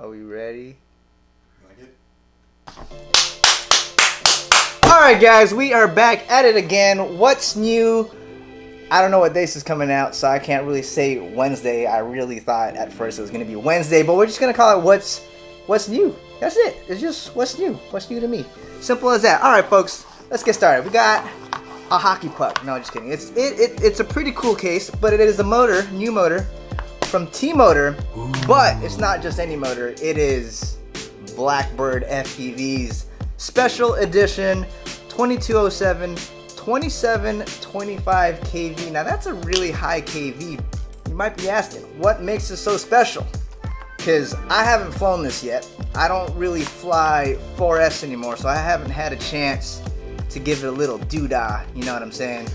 Are we ready? Like it? Alright guys, we are back at it again. What's new? I don't know what day this is coming out, so I can't really say Wednesday. I really thought at first it was going to be Wednesday, but we're just going to call it what's new. That's it. It's just what's new. What's new to me. Simple as that. Alright folks, let's get started. We got a hockey puck. No, just kidding. It's a pretty cool case, but it is a motor, new motor from T-Motor, but it's not just any motor. It is Blackbird FPV's special edition 2207 2725 kV. Now that's a really high kV. You might be asking, what makes it so special? Because I haven't flown this yet. I don't really fly 4S anymore, so I haven't had a chance to give it a little doodah, you know what I'm saying?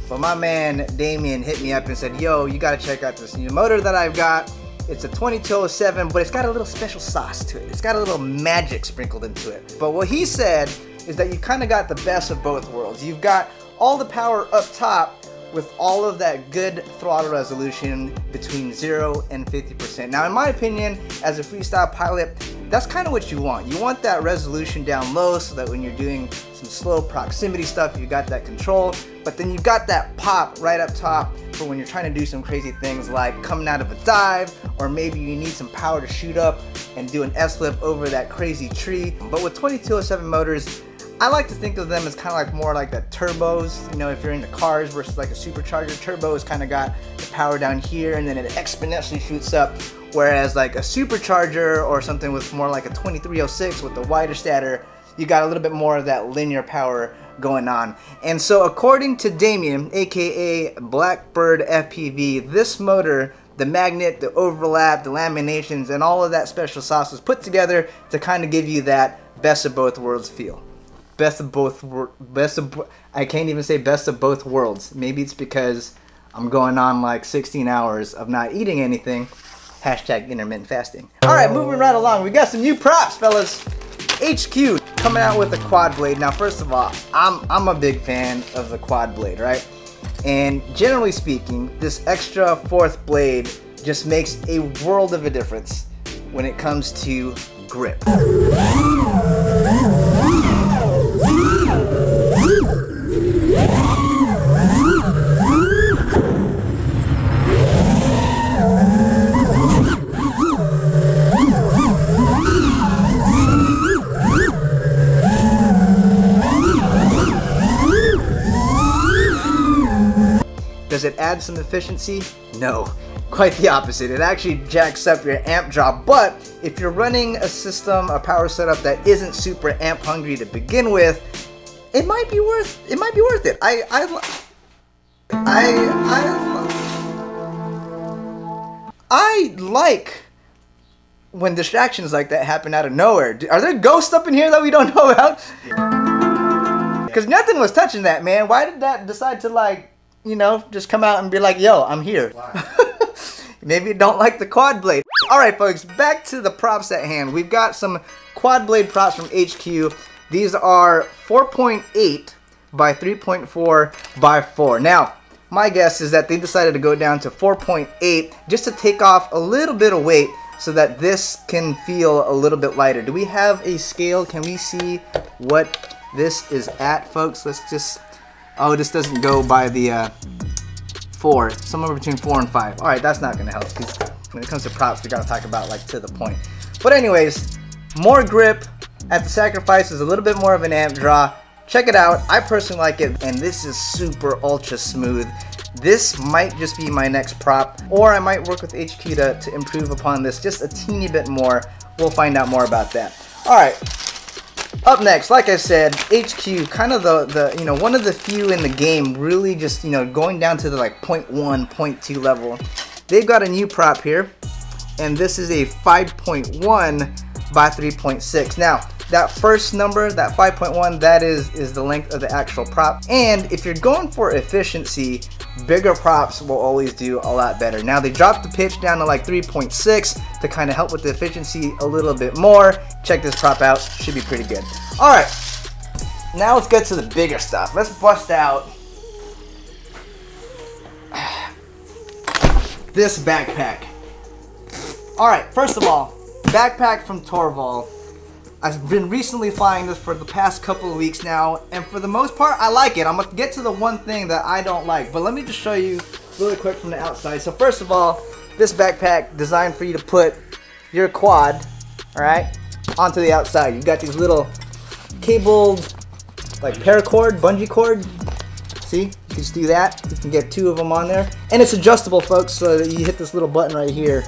But my man Damien hit me up and said, yo, you gotta check out this new motor that I've got. It's a 2207, but it's got a little special sauce to it. It's got a little magic sprinkled into it. But what he said is that you kind of got the best of both worlds. You've got all the power up top with all of that good throttle resolution between 0 and 50%. Now in my opinion, as a freestyle pilot, that's kind of what you want. You want that resolution down low so that when you're doing some slow proximity stuff, you got that control, but then you got that pop right up top for when you're trying to do some crazy things like coming out of a dive, or maybe you need some power to shoot up and do an S-flip over that crazy tree. But with 2207 motors, I like to think of them as kind of like more like the turbos, you know, if you're into cars versus like a supercharger. Turbo has kind of got the power down here and then it exponentially shoots up, whereas like a supercharger or something with more like a 2306 with the wider stator, you got a little bit more of that linear power going on. And so according to Damien, aka Blackbird FPV, this motor, the magnet, the overlap, the laminations, and all of that special sauce was put together to kind of give you that best of both worlds feel. I can't even say best of both worlds. Maybe it's because I'm going on like 16 hours of not eating anything. Hashtag intermittent fasting. Alright, moving right along. We got some new props, fellas. HQ coming out with a quad blade. Now, first of all, I'm a big fan of the quad blade, right? And generally speaking, this extra fourth blade just makes a world of a difference when it comes to grip. Does it add some efficiency? No, quite the opposite. It actually jacks up your amp draw, but if you're running a system, a power setup that isn't super amp hungry to begin with, it might be worth it. I like when distractions like that happen out of nowhere. Are there ghosts up in here that we don't know about? Because nothing was touching that, man. Why did that decide to, like, you know, just come out and be like, yo, I'm here? Maybe you don't like the quad blade. Alright folks, back to the props at hand. We've got some quad blade props from HQ. These are 4.8 by 3.4 by 4. Now, my guess is that they decided to go down to 4.8 just to take off a little bit of weight so that this can feel a little bit lighter. Do we have a scale? Can we see what this is at, folks? Let's just... Oh, this doesn't go by the 4. Somewhere between 4 and 5. Alright, that's not going to help, because when it comes to props, we got to talk about, like, to the point. But anyways, more grip at the sacrifice is a little bit more of an amp draw. Check it out. I personally like it, and this is super ultra smooth. This might just be my next prop, or I might work with HQ to improve upon this just a teeny bit more. We'll find out more about that. Alright. Up next, like I said, HQ, kind of the you know, one of the few in the game really just, you know, going down to the like 0.1, 0.2 level. They've got a new prop here, and this is a 5.1 by 3.6. Now, that first number, that 5.1, that is the length of the actual prop. And if you're going for efficiency, bigger props will always do a lot better. Now they dropped the pitch down to like 3.6 to kind of help with the efficiency a little bit more. Check this prop out, should be pretty good. All right, now let's get to the bigger stuff. Let's bust out this backpack. All right, first of all, backpack from Torvald. I've been recently flying this for the past couple of weeks now, and for the most part, I like it. I'm gonna get to the one thing that I don't like, but let me just show you really quick from the outside. So first of all, this backpack designed for you to put your quad, all right, onto the outside. You've got these little cabled, like paracord, bungee cord. See, you can just do that. You can get 2 of them on there, and it's adjustable, folks. So that you hit this little button right here,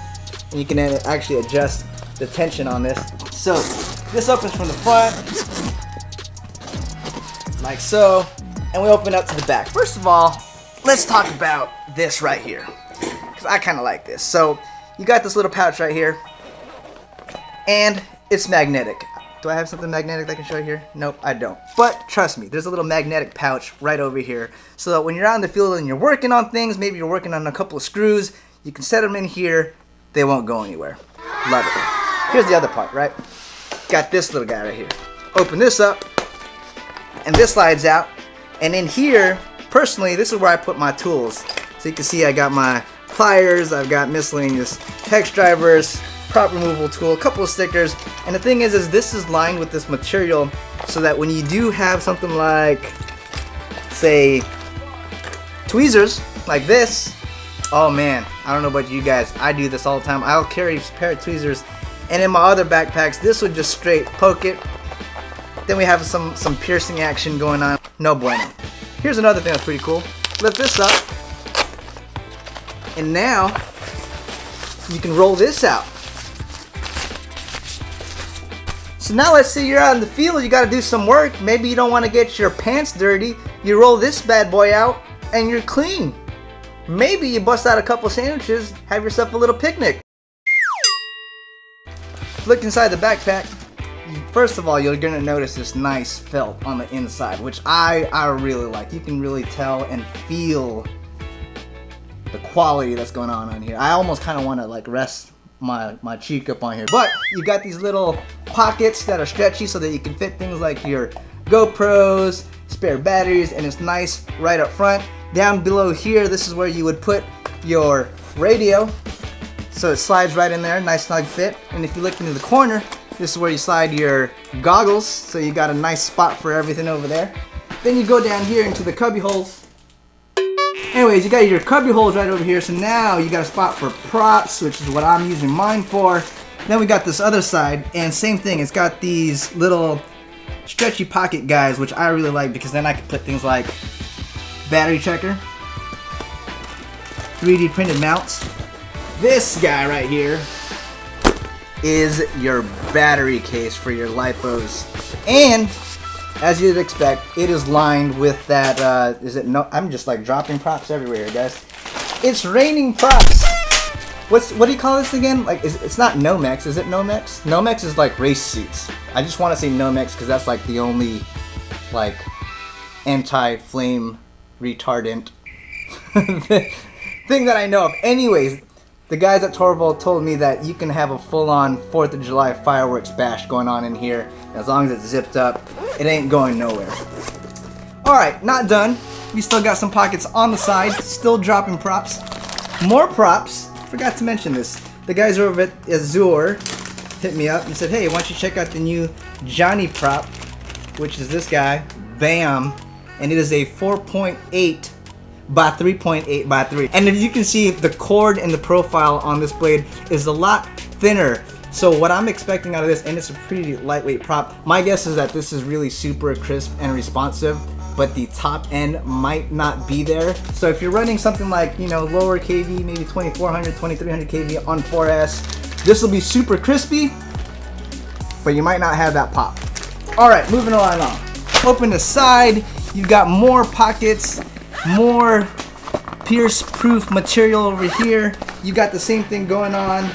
and you can actually adjust the tension on this. So this opens from the front, like so, and we open up to the back. First of all, let's talk about this right here, because I kind of like this. So you got this little pouch right here, and it's magnetic. Do I have something magnetic that I can show you here? Nope, I don't. But trust me, there's a little magnetic pouch right over here, so that when you're out in the field and you're working on things, maybe you're working on a couple of screws, you can set them in here, they won't go anywhere. Love it. Here's the other part, right? Got this little guy right here. Open this up, and this slides out. And in here, personally, this is where I put my tools. So you can see I got my pliers, I've got miscellaneous hex drivers, prop removal tool, a couple of stickers. And the thing is this is lined with this material so that when you do have something like, say, tweezers like this, oh man, I don't know about you guys, I do this all the time. I'll carry a pair of tweezers, and in my other backpacks, this would just straight poke it. Then we have some piercing action going on. No bueno. Here's another thing that's pretty cool. Lift this up, and now you can roll this out. So now let's say you're out in the field, you gotta do some work. Maybe you don't wanna get your pants dirty. You roll this bad boy out, and you're clean. Maybe you bust out a couple sandwiches, have yourself a little picnic. Look inside the backpack. First of all, you're gonna notice this nice felt on the inside, which I really like. You can really tell and feel the quality that's going on here. I almost kind of want to like rest my cheek up on here. But you got these little pockets that are stretchy so that you can fit things like your GoPros, spare batteries, and it's nice right up front. Down below here, this is where you would put your radio. So it slides right in there, nice snug fit. And if you look into the corner, this is where you slide your goggles. So you got a nice spot for everything over there. Then you go down here into the cubby holes. Anyways, you got your cubby holes right over here. So now you got a spot for props, which is what I'm using mine for. Then we got this other side, and same thing. It's got these little stretchy pocket guys, which I really like because then I can put things like battery checker, 3D printed mounts. This guy right here is your battery case for your lipos, and as you'd expect, it is lined with that. I'm just like dropping props everywhere, guys. It's raining props. What do you call this again? Like, it's not Nomex, is it Nomex? Nomex is like race suits. I just want to say Nomex because that's like the only like anti-flame retardant thing that I know of. Anyways, the guys at Torvald told me that you can have a full-on 4th of July fireworks bash going on in here. As long as it's zipped up, it ain't going nowhere. Alright, not done. We still got some pockets on the side, still dropping props. More props. Forgot to mention this. The guys over at Azure hit me up and said, hey, why don't you check out the new Johnny prop, which is this guy, BAM, and it is a 4.8 by 3.8 by 3. And if you can see, the cord and the profile on this blade is a lot thinner. So what I'm expecting out of this, and it's a pretty lightweight prop, my guess is that this is really super crisp and responsive, but the top end might not be there. So if you're running something like, you know, lower kV, maybe 2400, 2300 kV on 4S, this will be super crispy, but you might not have that pop. All right, moving on. Open the side, you've got more pockets, more pierce-proof material over here. You got the same thing going on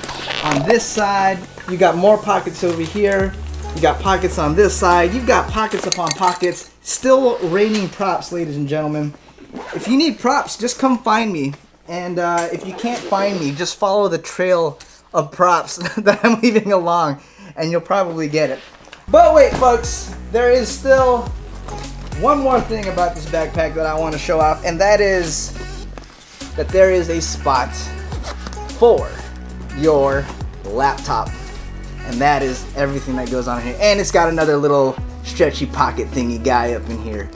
this side. You got more pockets over here. You got pockets on this side. You've got pockets upon pockets. Still raining props, ladies and gentlemen. If you need props, just come find me. And if you can't find me, just follow the trail of props that I'm leaving along, and you'll probably get it. But wait, folks, there is still one more thing about this backpack that I want to show off, and that is that there is a spot for your laptop. And that is everything that goes on in here. And it's got another little stretchy pocket thingy guy up in here.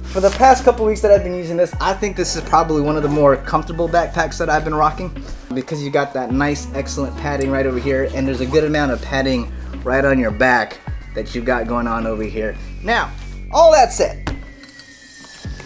For the past couple weeks that I've been using this, I think this is probably one of the more comfortable backpacks that I've been rocking, because you got that nice, excellent padding right over here, and there's a good amount of padding right on your back that you've got going on over here. Now, all that said,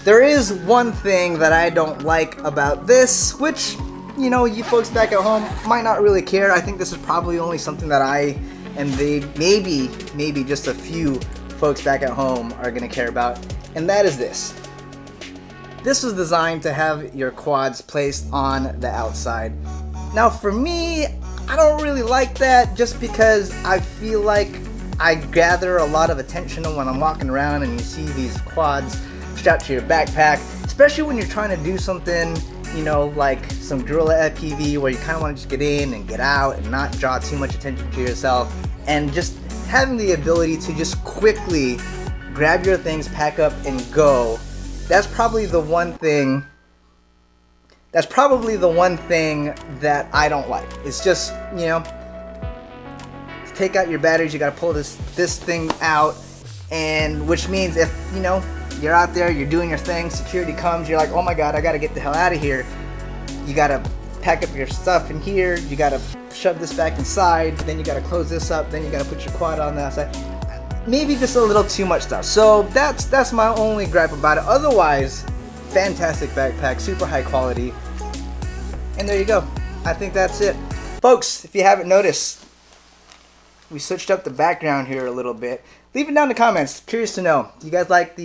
there is one thing that I don't like about this, which, you know, you folks back at home might not really care. I think this is probably only something that I and maybe just a few folks back at home are gonna care about, and that is this. This was designed to have your quads placed on the outside. Now for me, I don't really like that, just because I feel like I gather a lot of attention when I'm walking around and you see these quads strapped to your backpack, especially when you're trying to do something, you know, like some guerrilla FPV, where you kind of want to just get in and get out and not draw too much attention to yourself, and just having the ability to just quickly grab your things, pack up, and go. That's probably the one thing that I don't like. It's just, you know, to take out your batteries, you gotta pull this thing out, and which means if, you know, you're out there, you're doing your thing, security comes, you're like, oh my god, I gotta get the hell out of here. You gotta pack up your stuff in here, you gotta shove this back inside, then you gotta close this up, then you gotta put your quad on the outside. Maybe just a little too much stuff. So that's my only gripe about it. Otherwise, fantastic backpack, super high quality. And there you go. I think that's it. Folks, if you haven't noticed, we switched up the background here a little bit. Leave it down in the comments. Curious to know. Do you guys like the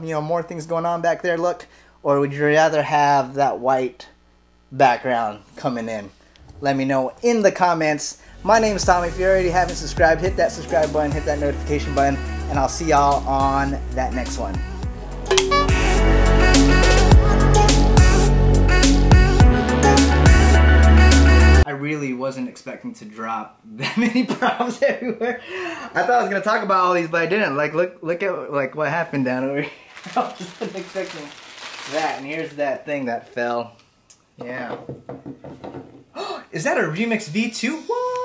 you know, more things going on back there look? Or would you rather have that white background coming in? Let me know in the comments. My name is Tom. If you already haven't subscribed, hit that subscribe button, hit that notification button, and I'll see y'all on that next one. I really wasn't expecting to drop that many props everywhere. I thought I was gonna talk about all these, but I didn't. Like, look at like what happened down over here. I wasn't expecting that. And here's that thing that fell. Yeah. Is that a Remix V2? What?